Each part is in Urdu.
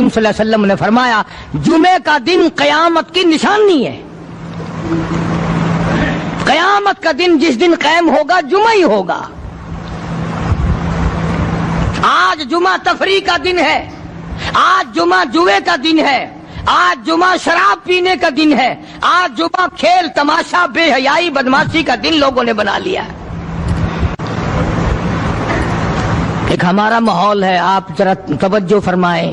صلی اللہ علیہ وسلم نے فرمایا جمعے کا دن قیامت کی نشانی ہے. قیامت کا دن جس دن قائم ہوگا جمعہ ہی ہوگا. آج جمعہ تفریح کا دن ہے، آج جمعہ جوے کا دن ہے، آج جمعہ شراب پینے کا دن ہے، آج جمعہ کھیل تماشا بے حیائی بدماشی کا دن لوگوں نے بنا لیا. ایک ہمارا ماحول ہے، آپ ذرا توجہ فرمائیں.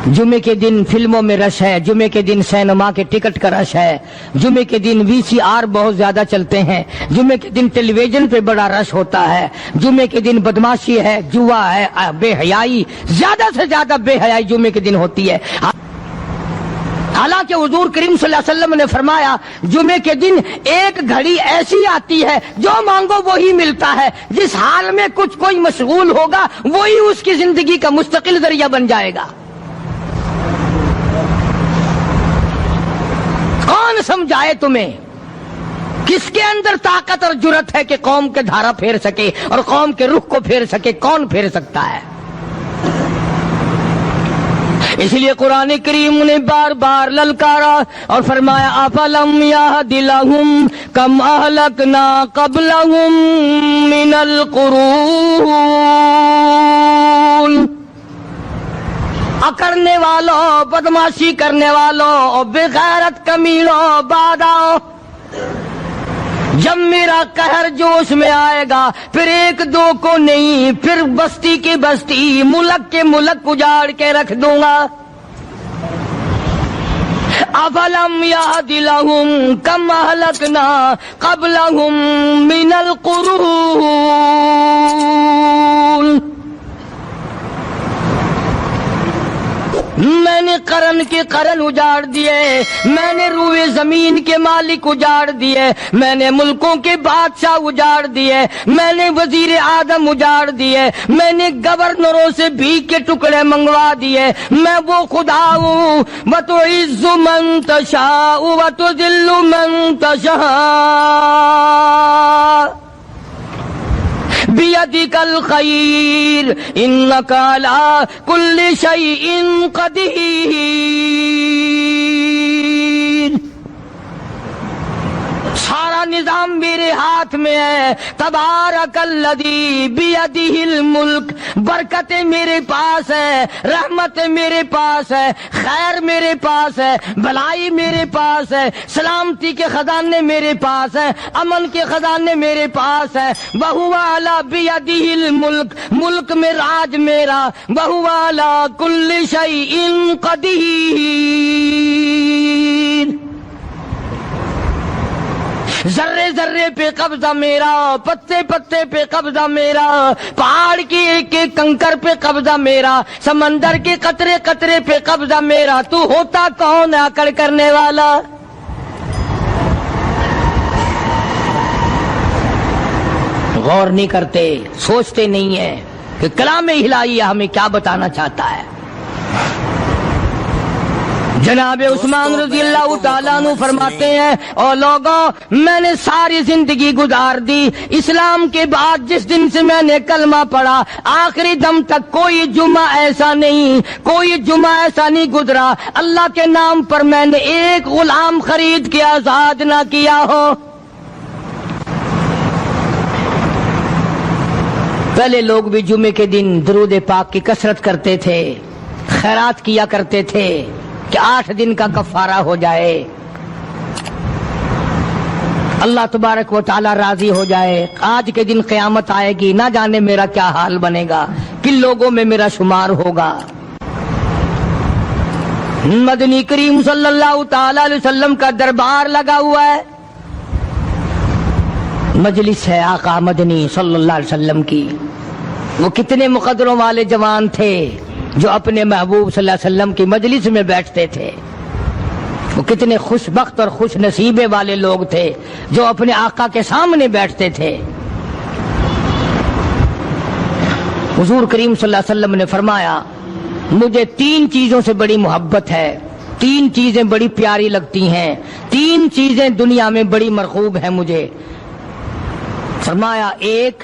جمعے کے دن فلموں میں رش ہے، جمعے کے دن سینما کے ٹکٹ کا رش ہے، جمعے کے دن VCR بہت زیادہ چلتے ہیں، جمعے کے دن ٹیلی ویژن پہ بڑا رش ہوتا ہے، جمعے کے دن بدماشی ہے، جوا ہے، بے حیائی، زیادہ سے زیادہ بے حیائی جمعے کے دن ہوتی ہے. حالانکہ حضور کریم صلی اللہ علیہ وسلم نے فرمایا جمعے کے دن ایک گھڑی ایسی آتی ہے جو مانگو وہی ملتا ہے. جس حال میں کوئی مشغول ہوگا وہی اس کی زندگی کا مستقل ذریعہ بن جائے گا. کون سمجھائے تمہیں؟ کس کے اندر طاقت اور جرت ہے کہ قوم کے دھارا پھیر سکے اور قوم کے رخ کو پھیر سکے؟ کون پھیر سکتا ہے؟ اس لیے قرآن کریم نے بار بار للکارا اور فرمایا افلم یہد لہم کم اہلکنا قبلہم من القرون. اکڑنے والوں، بدماشی کرنے والوں، بے غیرت کمینوں، بعد آؤ. جب میرا قہر جوش میں آئے گا پھر ایک دو کو نہیں، پھر بستی کی بستی، ملک کے ملک اجاڑ کے رکھ دوں گا. افلم یہد لہم کم اہلکنا قبلہم من القرون. میں نے قرن کے قرن اجاڑ دیے، میں نے روئے زمین کے مالک اجاڑ دیے، میں نے ملکوں کے بادشاہ اجاڑ دیے، میں نے وزیر اعظم اجاڑ دیے، میں نے گورنروں سے بھیک کے ٹکڑے منگوا دیے. میں وہ خدا ہوں وَتُعِزُّ مَن تَشَاءُ وَتُذِلُّ مَن تَشَاءُ بِيَدِكَ الْخَيْرُ إِنَّكَ عَلَى كُلِّ شَيْءٍ قَدِيرٌ. سارا نظام میرے ہاتھ میں ہے. تبارک الذی بیدہ الملک. برکتیں میرے پاس ہے، رحمت میرے پاس ہے، خیر میرے پاس ہے، بھلائی میرے پاس ہے، سلامتی کے خزانے میرے پاس ہے، امن کے خزانے میرے پاس ہے. وہو علی بیدہ الملک. ملک میں راج میرا. وہو علی کل شیء قدیر. ذرے ذرے پہ قبضہ میرا، پتے پتے پہ قبضہ میرا، پہاڑ کے ایک ایک کنکر پہ قبضہ میرا، سمندر کے قطرے قطرے پہ قبضہ میرا. تو ہوتا کون ہے اکڑ کرنے والا؟ غور نہیں کرتے، سوچتے نہیں ہیں کہ کلام الہی ہمیں کیا بتانا چاہتا ہے. جناب عثمان رضی اللہ تعالیٰ عنہ فرماتے ہیں اور لوگوں میں نے ساری زندگی گزار دی اسلام کے بعد جس دن سے میں نے کلمہ پڑھا آخری دم تک کوئی جمعہ ایسا نہیں گزرا اللہ کے نام پر میں نے ایک غلام خرید کے آزاد نہ کیا ہو. پہلے لوگ بھی جمعے کے دن درود پاک کی کثرت کرتے تھے، خیرات کیا کرتے تھے کہ 8 دن کا کفارہ ہو جائے، اللہ تبارک و تعالی راضی ہو جائے. آج کے دن قیامت آئے گی، نہ جانے میرا کیا حال بنے گا، کن لوگوں میں میرا شمار ہوگا. مدنی کریم صلی اللہ تعالی علیہ وسلم کا دربار لگا ہوا ہے، مجلس ہے آقا مدنی صلی اللہ علیہ وسلم کی. وہ کتنے مقدروں والے جوان تھے جو اپنے محبوب صلی اللہ علیہ وسلم کی مجلس میں بیٹھتے تھے. وہ کتنے خوش بخت اور خوش نصیبے والے لوگ تھے جو اپنے آقا کے سامنے بیٹھتے تھے. حضور کریم صلی اللہ علیہ وسلم نے فرمایا مجھے 3 چیزوں سے بڑی محبت ہے، 3 چیزیں بڑی پیاری لگتی ہیں، 3 چیزیں دنیا میں بڑی مرغوب ہیں مجھے. فرمایا ایک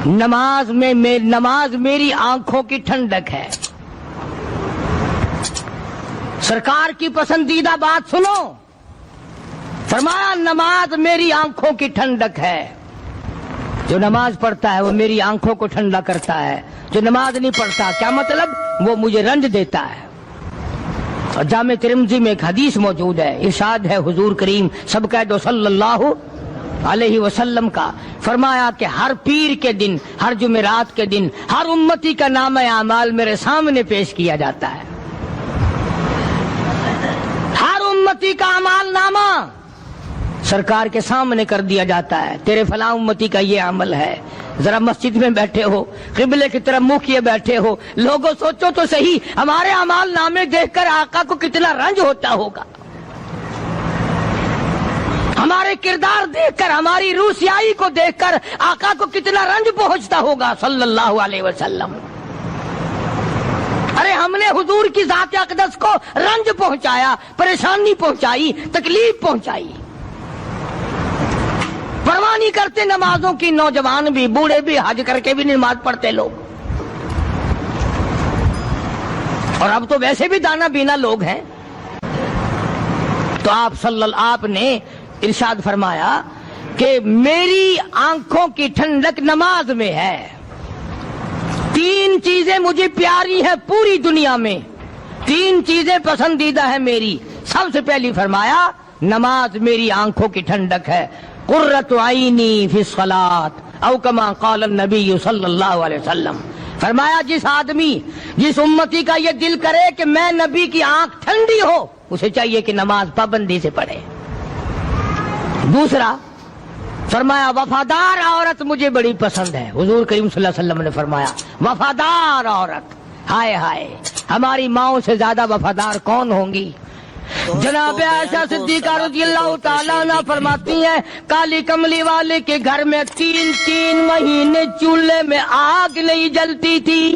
نماز میری آنکھوں کی ٹھنڈک ہے. سرکار کی پسندیدہ بات سنو، فرمایا نماز میری آنکھوں کی ٹھنڈک ہے، جو نماز پڑھتا ہے وہ میری آنکھوں کو ٹھنڈا کرتا ہے، جو نماز نہیں پڑھتا کیا مطلب؟ وہ مجھے رنج دیتا ہے۔ اور جامع ترمذی میں ایک حدیث موجود ہے، ارشاد ہے حضور کریم سب کہہ دو صلی اللہ علیہ وسلم کا، فرمایا کہ ہر پیر کے دن، ہر جمعرات کے دن ہر امتی کا نامہ اعمال میرے سامنے پیش کیا جاتا ہے، ہر امتی کا اعمال نامہ سرکار کے سامنے کر دیا جاتا ہے، تیرے فلاں امتی کا یہ عمل ہے۔ ذرا مسجد میں بیٹھے ہو، قبلے کی طرف منہ کیے بیٹھے ہو، لوگوں سوچو تو صحیح ہمارے اعمال نامے دیکھ کر آقا کو کتنا رنج ہوتا ہوگا، ہمارے کردار دیکھ کر، ہماری روح سیاہی کو دیکھ کر آقا کو کتنا رنج پہنچتا ہوگا صلی اللہ علیہ وسلم۔ ارے ہم نے حضور کی ذات اقدس کو رنج پہنچایا، پریشانی پہنچائی، تکلیف پہنچائی، پرواہ نہیں کرتے نمازوں کی، نوجوان بھی بوڑھے بھی حج کر کے بھی نماز پڑھتے لوگ، اور اب تو ویسے بھی دانا بینا لوگ ہیں۔ تو آپ نے ارشاد فرمایا کہ میری آنکھوں کی ٹھنڈک نماز میں ہے، تین چیزیں مجھے پیاری ہیں پوری دنیا میں، تین چیزیں پسندیدہ ہیں میری۔ سب سے پہلی فرمایا نماز میری آنکھوں کی ٹھنڈک ہے، قرۃ عینی فی الصلاۃ او کما قال النبی صلی اللہ علیہ وسلم، فرمایا جس آدمی، جس امتی کا یہ دل کرے کہ میں نبی کی آنکھ ٹھنڈی ہو، اسے چاہیے کہ نماز پابندی سے پڑھے۔ دوسرا فرمایا وفادار عورت مجھے بڑی پسند ہے، حضور کریم صلی اللہ علیہ وسلم نے فرمایا وفادار عورت، ہائے ہائے ہماری ماؤں سے زیادہ وفادار کون ہوں گی؟ جناب عائشہ صدیقہ رضی اللہ تعالیٰ عنہ فرماتی ہیں کالی کملی والے کے گھر میں 3 مہینے چولہے میں آگ نہیں جلتی تھی،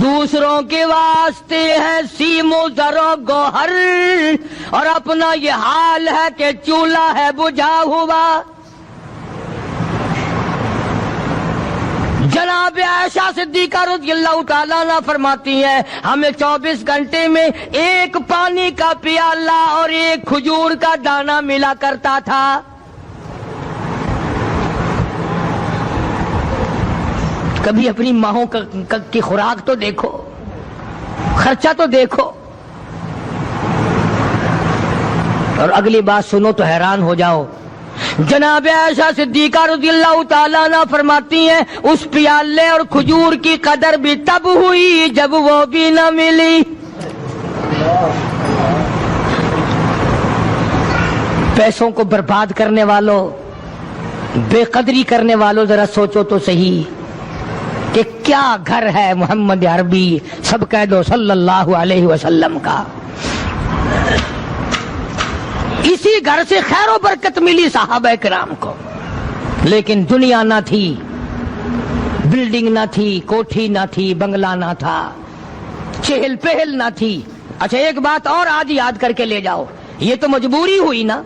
دوسروں کے واسطے ہے سیم و زر و گوہر، اور اپنا یہ حال ہے کہ چولہا ہے بجھا ہوا۔ جناب عائشہ صدیقہ رضی اللہ تعالیٰ عنہ فرماتی ہیں ہمیں 24 گھنٹے میں ایک پانی کا پیالہ اور ایک کھجور کا دانہ ملا کرتا تھا۔ کبھی اپنی ماہوں کی خوراک تو دیکھو، خرچہ تو دیکھو، اور اگلی بات سنو تو حیران ہو جاؤ۔ جناب عائشہ صدیقہ رضی اللہ تعالیٰ عنہ فرماتی ہیں اس پیالے اور کھجور کی قدر بھی تب ہوئی جب وہ بھی نہ ملی۔ پیسوں کو برباد کرنے والوں، بے قدری کرنے والوں، ذرا سوچو تو صحیح کہ کیا گھر ہے محمد عربی سب کہہ دو صلی اللہ علیہ وسلم کا۔ اسی گھر سے خیر و برکت ملی صحابہ کرام کو، لیکن دنیا نہ تھی، بلڈنگ نہ تھی، کوٹھی نہ تھی، بنگلہ نہ تھا، چہل پہل نہ تھی۔ اچھا ایک بات اور آج یاد کر کے لے جاؤ، یہ تو مجبوری ہوئی نا،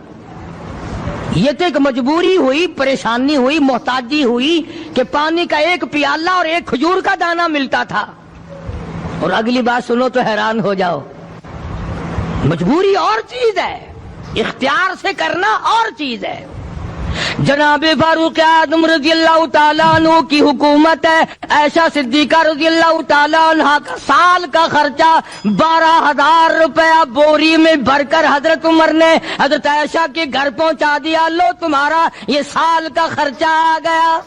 یہ تو ایک مجبوری ہوئی، پریشانی ہوئی، محتاجی ہوئی کہ پانی کا ایک پیالہ اور ایک کھجور کا دانہ ملتا تھا۔ اور اگلی بات سنو تو حیران ہو جاؤ، مجبوری اور چیز ہے، اختیار سے کرنا اور چیز ہے۔ جناب فاروق اعظم رضی اللہ تعالیٰ عنہ کی حکومت ہے، عائشہ صدیقہ رضی اللہ تعالیٰ عنہ کا سال کا خرچہ 12,000 روپیہ بوری میں بھر کر حضرت عمر نے حضرت عائشہ کے گھر پہنچا دیا، لو تمہارا یہ سال کا خرچہ آ گیا۔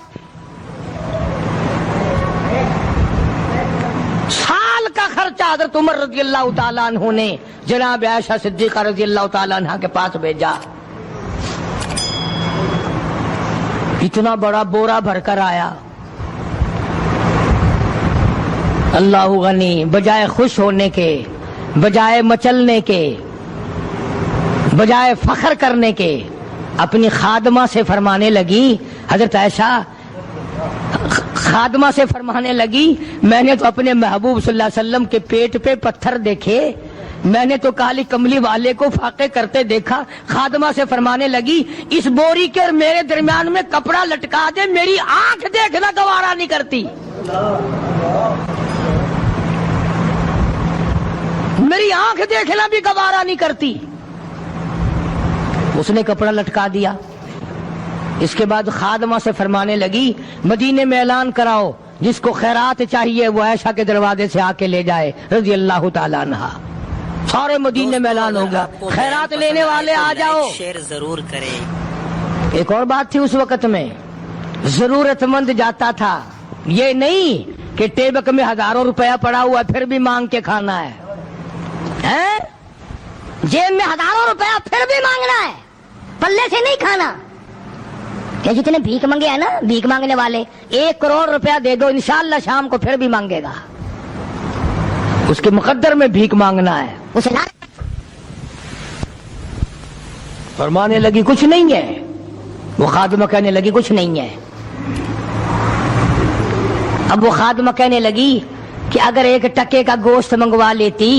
سال کا خرچہ حضرت عمر رضی اللہ تعالیٰ عنہ نے جناب عائشہ صدیقہ رضی اللہ تعالیٰ عنہ کے پاس بھیجا۔ اتنا بڑا بورا بھر کر آیا۔ اللہ غنی، بجائے خوش ہونے کے، بجائے مچلنے کے، بجائے فخر کرنے کے، اپنی خادمہ سے فرمانے لگی، حضرت عائشہ خادمہ سے فرمانے لگی میں نے تو اپنے محبوب صلی اللہ علیہ وسلم کے پیٹ پہ پتھر دیکھے میں نے تو کالی کملی والے کو فاقے کرتے دیکھا. خادمہ سے فرمانے لگی اس بوری کے اور میرے درمیان میں کپڑا لٹکا دے, میری آنکھ دیکھنا گوارا نہیں کرتی, میری آنکھ دیکھنا بھی گوارا نہیں کرتی. اس نے کپڑا لٹکا دیا. اس کے بعد خادمہ سے فرمانے لگی مدینے میں اعلان کراؤ جس کو خیرات چاہیے وہ عائشہ کے دروازے سے آ کے لے جائے رضی اللہ تعالیٰ عنہا. سارے مدینے میں اعلان ہوگا خیرات لینے والے آ جاؤ. شیئر ضرور کریں. ایک اور بات تھی اس وقت میں, ضرورت مند جاتا تھا, یہ نہیں کہ ٹیبک میں ہزاروں روپیہ پڑا ہوا پھر بھی مانگ کے کھانا ہے, جیب میں ہزاروں روپیہ پھر بھی مانگنا ہے, پلے سے نہیں کھانا. کہ جتنے بھیک مانگے ہیں نا بھیک مانگنے والے, 1 کروڑ روپیہ دے دو انشاءاللہ شام کو پھر بھی مانگے گا. اس کے مقدر میں بھیک مانگنا ہے. اسے فرمانے لگی کچھ نہیں ہے. وہ خادمہ کہنے لگی کچھ نہیں ہے. اب وہ خادمہ کہنے لگی کہ اگر 1 ٹکے کا گوشت منگوا لیتی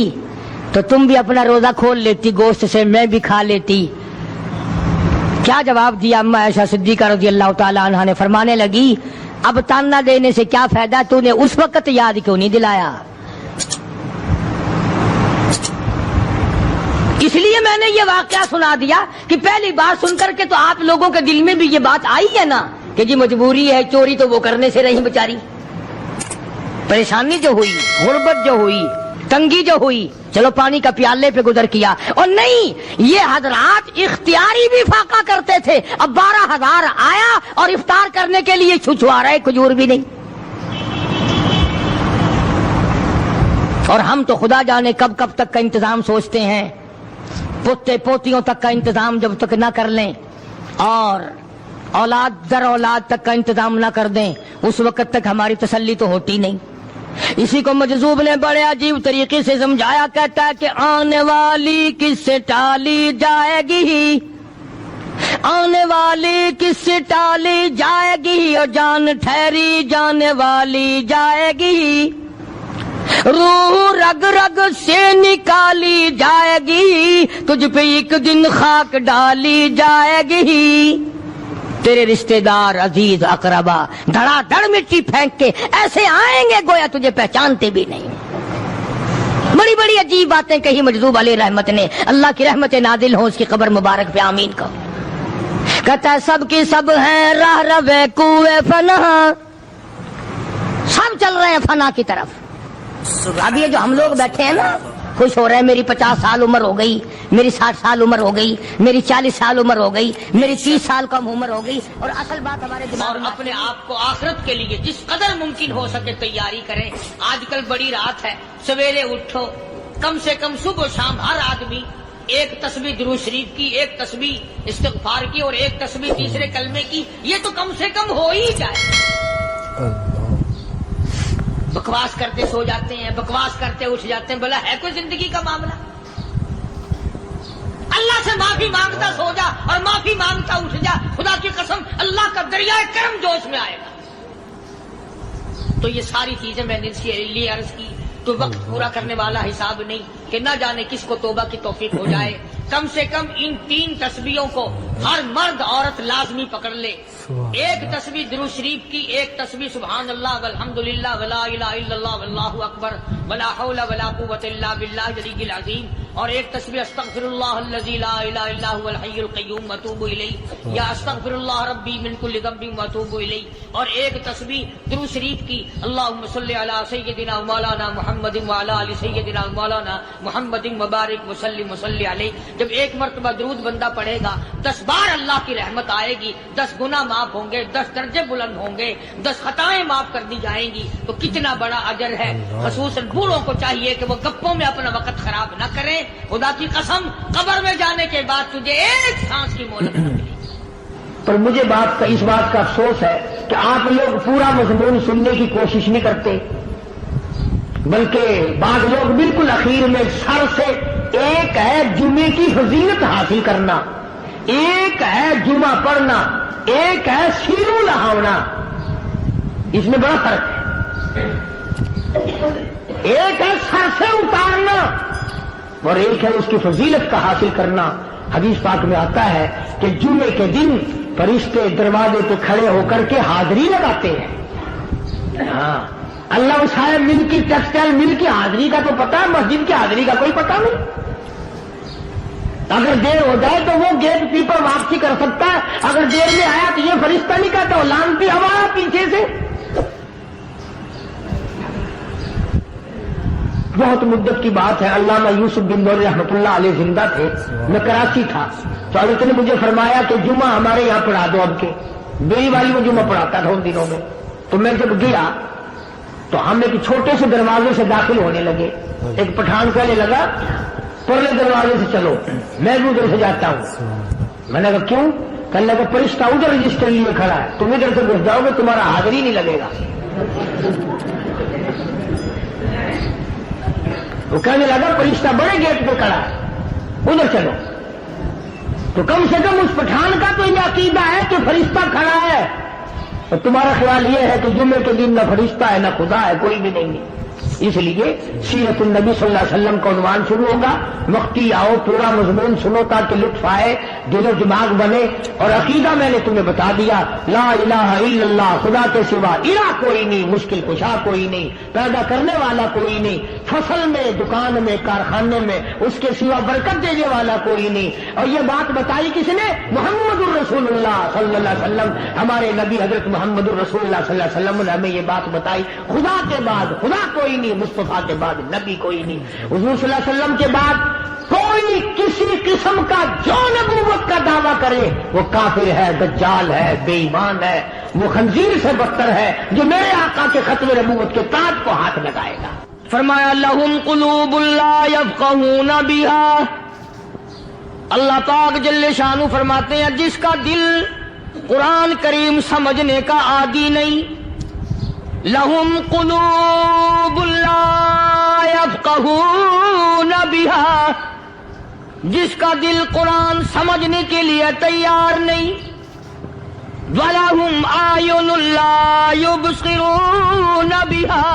تو تم بھی اپنا روزہ کھول لیتی, گوشت سے میں بھی کھا لیتی. کیا جواب دیا اما عائشہ صدیقہ رضی اللہ تعالی عنہا نے؟ فرمانے لگی اب تانا دینے سے کیا فائدہ, تو نے اس وقت یاد کیوں نہیں دلایا؟ اس لیے میں نے یہ واقعہ سنا دیا کہ پہلی بار سن کر کے تو آپ لوگوں کے دل میں بھی یہ بات آئی ہے نا کہ جی مجبوری ہے, چوری تو وہ کرنے سے رہی بیچاری. پریشانی جو ہوئی, غربت جو ہوئی, تنگی جو ہوئی, چلو پانی کا پیالے پہ گزر کیا. اور نہیں, یہ حضرات اختیاری بھی فاقہ کرتے تھے. اب 12,000 آیا اور افطار کرنے کے لیے چھچوا رہے, کھجور بھی نہیں. اور ہم تو خدا جانے کب کب تک کا انتظام سوچتے ہیں, پوتے پوتیوں تک کا انتظام جب تک نہ کر لیں اور اولاد در اولاد تک کا انتظام نہ کر دیں اس وقت تک ہماری تسلی تو ہوتی نہیں. اسی کو مجذوب نے بڑے عجیب طریقے سے سمجھایا, کہتا ہے کہ آنے والی کس سے ٹالی جائے گی, آنے والی کس سے ٹالی جائے گی, اور جان ٹھہری جانے والی جائے گی, روح رگ رگ سے نکالی جائے گی, تجھ پہ ایک دن خاک ڈالی جائے گی. تیرے رشتہ دار عزیز اقربا دھڑا دھڑ مٹی پھینک کے ایسے آئیں گے گویا تجھے پہچانتے بھی نہیں. بڑی بڑی عجیب باتیں کہی مجذوب علیہ رحمت نے. اللہ کی رحمت نازل ہو اس کی قبر مبارک پہ, آمین کا. کہتا ہے سب کی سب ہیں راہ روے کوئے فنا, سب چل رہے ہیں فنا کی طرف. اب یہ جو ہم لوگ بیٹھے ہیں نا خوش ہو رہے ہیں, میری 50 سال عمر ہو گئی, میری 60 سال عمر ہو گئی, میری 40 سال عمر ہو گئی, میری 30 سال کم عمر ہو گئی. اور اصل بات ہمارے دماغ میں, اپنے آپ کو آخرت کے لیے جس قدر ممکن ہو سکے تیاری کریں. آج کل بڑی رات ہے, سویرے اٹھو, کم سے کم صبح و شام ہر آدمی 1 تسبیح درود شریف کی, 1 تسبیح استغفار کی, اور 1 تسبیح تیسرے کلمے کی. یہ تو کم سے کم ہو ہی جائے. بکواس کرتے سو جاتے ہیں, بکواس کرتے اٹھ جاتے ہیں. بلا ہے کوئی زندگی کا معاملہ؟ اللہ سے معافی مانگتا سو جا اور معافی مانگتا اٹھ جا, خدا کی قسم اللہ کا دریائے کرم جوش میں آئے گا. تو یہ ساری چیزیں میں نے اس لیے عرض کی تو وقت پورا کرنے والا حساب نہیں کہ نہ جانے کس کو توبہ کی توفیق ہو جائے. کم سے کم ان 3 تسبیحوں کو ہر مرد عورت لازمی پکڑ لے. 1 تسبیح درود شریف کی, 1 تسبیح سبحان اللہ والحمدللہ ولا الہ الا اللہ واللہ اکبر ولا حول ولا قوت الا باللہ العلی العظیم, اور 1 تسبیح استغفر اللہ الذی لا الہ الا هو الحی القیوم واتوب الیہ, یا استغفر اللہ ربی من کل ذنب واتوب الیہ, اور 1 تسبیح درود شریف کی اللہم صلی علی سیدنا مولانا محمد وعلی آل سیدنا مولانا محمد مبارک وسلم وصلی علیہ. جب 1 مرتبہ درود بندہ پڑھے گا 10 بار اللہ کی رحمت آئے گی, 10 گناہ معاف ہوں گے, 10 درجے بلند ہوں گے, 10 خطائیں معاف کر دی جائیں گی. تو کتنا بڑا اجر ہے. خصوصاً بوڑھوں کو چاہیے کہ وہ گپوں میں اپنا وقت خراب نہ کریں. خدا کی قسم قبر میں جانے کے بعد تجھے 1 سانس کی مہلت نہ ملے. پر مجھے اس بات کا افسوس ہے کہ آپ لوگ پورا مضمون سننے کی کوشش نہیں کرتے, بلکہ بعض لوگ بالکل اخیر میں سر سے, ایک ہے جمعے کی فضیلت حاصل کرنا, ایک ہے جمعہ پڑھنا, ایک ہے سیرو لہاونا. اس میں بڑا فرق ہے. 1 ہے سر سے اتارنا, 1 ہے جمعہ پڑھنا, 1 ہے سیرو لہاونا. اس میں بڑا فرق ہے. 1 ہے سر سے اتارنا, 1 ہے جمعہ پڑھنا, 1 ہے سیرو لہاونا. 1 ہے سر سے اتارنا, 1 ہے جمعہ پڑھنا, 1 ہے سیرو لہاونا. اس میں بڑا فرق ہے. اور ایک ہے اس کی فضیلت کا حاصل کرنا. حدیث پاک میں آتا ہے کہ جمعے کے دن فرشتے دروازے پہ کھڑے ہو کر کے حاضری لگاتے ہیں. ہاں، اللہ صاحب مل کی ٹیکسٹائل مل کی حاضری کا تو پتا ہے، مسجد کی حاضری کا کوئی پتا نہیں. اگر دیر ہو جائے تو وہ گیٹ کیپر واپسی کر سکتا ہے. اگر دیر میں آیا تو یہ فرشتہ نہیں کہتا، وہ لانتی ہوا پیچھے سے. بہت مدت کی بات ہے، علامہ یوسف بن نور رحمۃ اللہ علیہ زندہ تھے. میں کراچی تھا تو حضرت نے مجھے فرمایا کہ جمعہ ہمارے یہاں پڑھا دو. اب کے بیوی والی میں جمعہ پڑھاتا تھا ان دنوں میں. تو میں جب گیا تو ہم ایک چھوٹے سے دروازے سے داخل ہونے لگے. ایک پٹھان کہنے لگا پرلے دروازے سے چلو، میں بھی ادھر سے جاتا ہوں. میں نے کہا کیوں؟ کہنے لگا فرشتہ ادھر رجسٹر لیے کھڑا ہے، تم ادھر سے گھس جاؤ گے تمہارا حاضری نہیں لگے گا. وہ کہنے لگا فرشتہ بڑے گیٹ پہ کھڑا ہے، ادھر چلو. تو کم سے کم اس پٹھان کا تو یہ عقیدہ ہے کہ فرشتہ کھڑا ہے، اور تمہارا خیال یہ ہے کہ جمعے کے دن نہ فرشتہ ہے نہ خدا ہے، کوئی بھی نہیں ہے. اس لیے سیرت النبی صلی اللہ علیہ وسلم کا عنوان شروع ہوگا. وقتی آؤ، پورا مضمون سنو تاکہ لطف آئے، دل و دماغ بنے. اور عقیدہ میں نے تمہیں بتا دیا، لا الہ الا اللہ، خدا کے سوا الہ کوئی نہیں، مشکل کشا کوئی نہیں، پیدا کرنے والا کوئی نہیں، فصل میں، دکان میں، کارخانے میں اس کے سوا برکت دینے والا کوئی نہیں. اور یہ بات بتائی کس نے؟ محمد الرسول اللہ صلی اللہ علیہ وسلم. ہمارے نبی حضرت محمد الرسول اللہ صلی اللہ علیہ وسلم نے ہمیں یہ بات بتائی. خدا کے بعد خدا کوئی نہیں، مصطفیٰ کے بعد نبی کوئی نہیں، حضور صلی اللہ علیہ وسلم کے بعد کوئی کسی قسم کا جو نبوت کا دعویٰ کرے وہ کافر ہے، دجال ہے، بے ایمان ہے، وہ خنزیر سے بدتر ہے جو میرے آقا کے ختم نبوت کے تاج کو ہاتھ لگائے گا. فرمایا لہم قلوب لا یفقہون بہا. اللہ پاک جل شانہ فرماتے ہیں جس کا دل قرآن کریم سمجھنے کا عادی نہیں. لہم قلوب لا یفقہون بہا، جس کا دل قرآن سمجھنے کے لیے تیار نہیں. وَلَهُمْ أَعْيُنٌ لَا يُبْصِرُونَ بِهَا،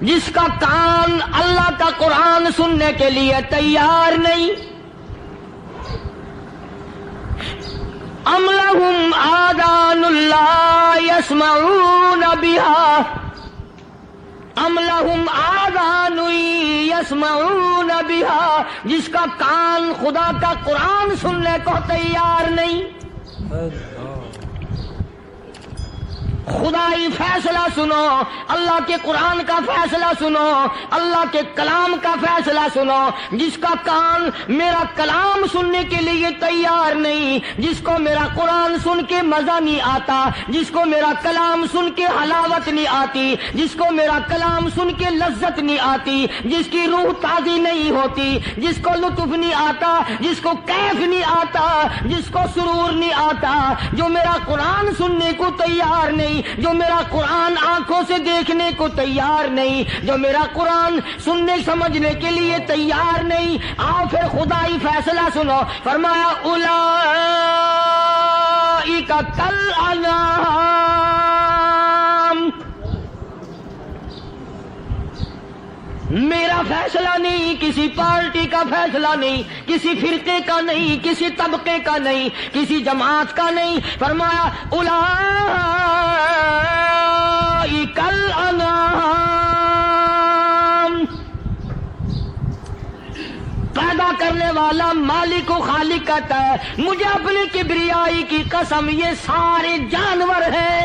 جس کا کان اللہ کا قرآن سننے کے لیے تیار نہیں. ام لہم آذان لا یسمعون بہا، ام لہم آذان یسمعون بہا، جس کا کان خدا کا قرآن سننے کو تیار نہیں. خدائی فیصلہ سنو، اللہ کے قرآن کا فیصلہ سنو، اللہ کے کلام کا فیصلہ سنو. جس کا کان میرا کلام سننے کے لیے تیار نہیں، جس کو میرا قرآن سن کے مزہ نہیں آتا، جس کو میرا کلام سن کے حلاوت نہیں آتی، جس کو میرا کلام سن کے لذت نہیں آتی، جس کی روح تازی نہیں ہوتی، جس کو لطف نہیں آتا، جس کو کیف نہیں آتا، جس کو سرور نہیں آتا، جو میرا قرآن سننے کو تیار نہیں، جو میرا قرآن آنکھوں سے دیکھنے کو تیار نہیں، جو میرا قرآن سننے سمجھنے کے لیے تیار نہیں. آؤ پھر خدائی فیصلہ سنو. فرمایا اولئک کالانعام، میرا فیصلہ نہیں، کسی پارٹی کا فیصلہ نہیں، کسی فرقے کا نہیں، کسی طبقے کا نہیں، کسی جماعت کا نہیں. فرمایا اولئک الانعام. پیدا کرنے والا مالک و خالق کہتا ہے مجھے اپنی کبریائی کی قسم یہ سارے جانور ہیں.